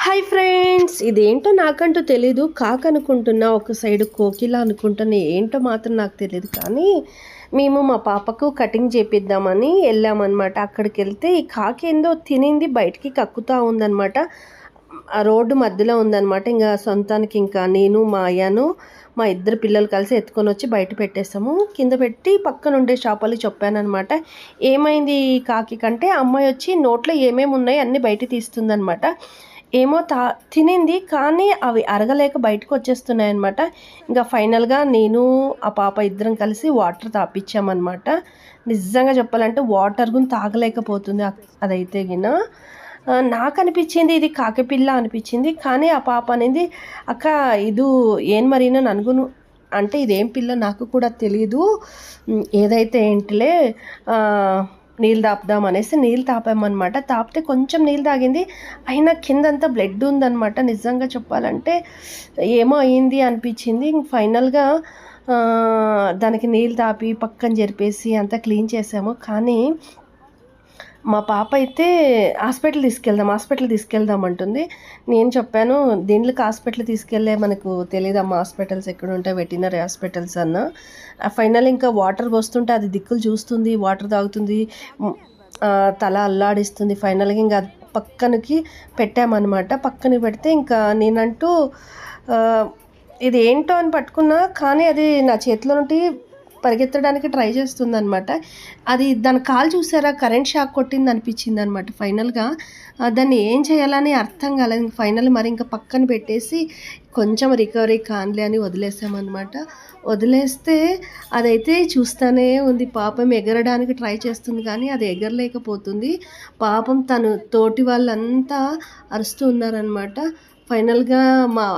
Hi friends, ఇదేంటో నాకంటూ తెలీదు. కాకి అనుకుంటున్నా, ఒక సైడ్ కోకిల అనుకుంటున్నా, ఏంటో మాత్రం నాకు తెలియదు. కానీ మేము మా పాపకు కటింగ్ చేపిద్దామని వెళ్ళామన్నమాట. అక్కడికి వెళ్తే ఈ కాకి ఏందో తినింది బయటికి కక్కుతూ ఉందన్నమాట. ఆ రోడ్డు మధ్యలో ఉందన్నమాట. ఇంకా సొంతానికి ఇంకా నేను మా అయ్యాను మా ఇద్దరు పిల్లలు కలిసి ఎత్తుకొని వచ్చి బయట పెట్టేస్తాము. కింద పెట్టి పక్కన ఉండే షాపులు చెప్పానమాట. ఏమైంది ఈ కాకి కంటే, అమ్మాయి వచ్చి నోట్లో ఏమేమి ఉన్నాయి అన్నీ బయట తీస్తుందన్నమాట. ఏమో తినింది, కానీ అవి అరగలేక బయటకు వచ్చేస్తున్నాయి అనమాట. ఇంకా ఫైనల్గా నేను ఆ పాప ఇద్దరం కలిసి వాటర్ తాపించామన్నమాట. నిజంగా చెప్పాలంటే వాటర్ గుని తాగలేకపోతుంది అదైతే గిన. నాకు అనిపించింది ఇది కాకిపిల్ల అనిపించింది. కానీ ఆ పాప అనేది అక్క ఇది ఏం మరీనా ననుగును అంటే ఇదేం పిల్ల నాకు కూడా తెలియదు, ఏదైతే ఏంటిలే నీళ్ళు తాపుదాం అనేసి నీళ్ళు తాపామన్నమాట. తాపితే కొంచెం నీళ్ళు తాగింది, అయినా కిందంతా బ్లడ్ ఉందన్నమాట. నిజంగా చెప్పాలంటే ఏమో అయింది అనిపించింది. ఫైనల్గా దానికి నీళ్ళు తాపి పక్కన జరిపేసి అంతా క్లీన్ చేసాము. కానీ మా పాప అయితే హాస్పిటల్ తీసుకెళ్దాం అంటుంది. నేను చెప్పాను, దీనికి హాస్పిటల్ తీసుకెళ్ళే మనకు తెలియదమ్మా, హాస్పిటల్స్ ఎక్కడ ఉంటాయి, వెటర్నరీ హాస్పిటల్స్ అన్న. ఫైనల్ ఇంకా వాటర్ వస్తుంటే అది దిక్కులు చూస్తుంది, వాటర్ తాగుతుంది, తల అల్లాడిస్తుంది. ఫైనల్గా ఇంకా పక్కనకి పెట్టామన్నమాట. పక్కన పెడితే ఇంకా నేనంటూ ఇది ఏంటో అని పట్టుకున్నా, కానీ అది నా చేతిలో నుండి పరిగెత్తడానికి ట్రై చేస్తుంది అనమాట. అది దాని కాలు చూసారా, కరెంట్ షాక్ కొట్టింది అనిపించింది అనమాట. ఫైనల్గా దాన్ని ఏం చేయాలని అర్థం కాలేదు. ఫైనల్ మరి ఇంకా పక్కన పెట్టేసి కొంచెం రికవరీ కాన్లే అని వదిలేసామన్నమాట. వదిలేస్తే అదైతే చూస్తూనే ఉంది. పాపం ఎగరడానికి ట్రై చేస్తుంది, కానీ అది ఎగరలేకపోతుంది. పాపం తను తోటి వాళ్ళంతా అరుస్తూ ఉన్నారనమాట. ఫైనల్గా మా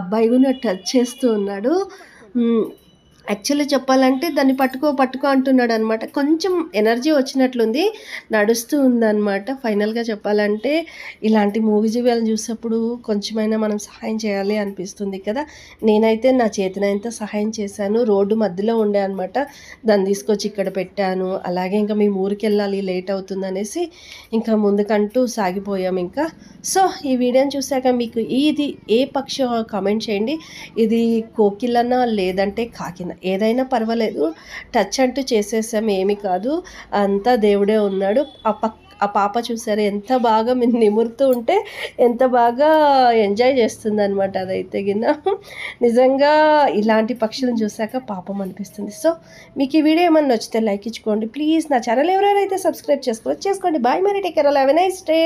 అబ్బాయి కూడా టచ్ చేస్తూ ఉన్నాడు. యాక్చువల్లీ చెప్పాలంటే దాన్ని పట్టుకో అంటున్నాడు అనమాట. కొంచెం ఎనర్జీ వచ్చినట్లుంది, నడుస్తూ ఉందన్నమాట. ఫైనల్గా చెప్పాలంటే ఇలాంటి మూవీ జీవాలను చూసినప్పుడు కొంచెమైనా మనం సహాయం చేయాలి అనిపిస్తుంది కదా. నేనైతే నా చేతినంత సహాయం చేశాను. రోడ్డు మధ్యలో ఉండే అనమాట, దాన్ని తీసుకొచ్చి ఇక్కడ పెట్టాను. అలాగే ఇంకా మేము ఊరికి వెళ్ళాలి, లేట్ అవుతుంది అనేసి ఇంకా ముందుకంటూ సాగిపోయాం ఇంకా. సో ఈ వీడియోని చూసాక మీకు ఇది ఏ పక్షి కామెంట్ చేయండి. ఇది కోకిలనా లేదంటే కాకినా, ఏదైనా పర్వాలేదు. టచ్ అంటూ చేసేసాం, ఏమీ కాదు, అంతా దేవుడే ఉన్నాడు. ఆ పాప చూసారు ఎంత బాగా నిమురుతూ ఉంటే ఎంత బాగా ఎంజాయ్ చేస్తుంది అనమాట. అదైతే గిన్న నిజంగా ఇలాంటి పక్షులను చూసాక పాపం అనిపిస్తుంది. సో మీకు ఈ వీడియో ఏమన్నా నచ్చితే లైక్ ఇచ్చుకోండి ప్లీజ్. నా ఛానల్ ఎవరైతే సబ్స్క్రైబ్ చేసుకోండి. బాయ్, మరి take care, have a nice day.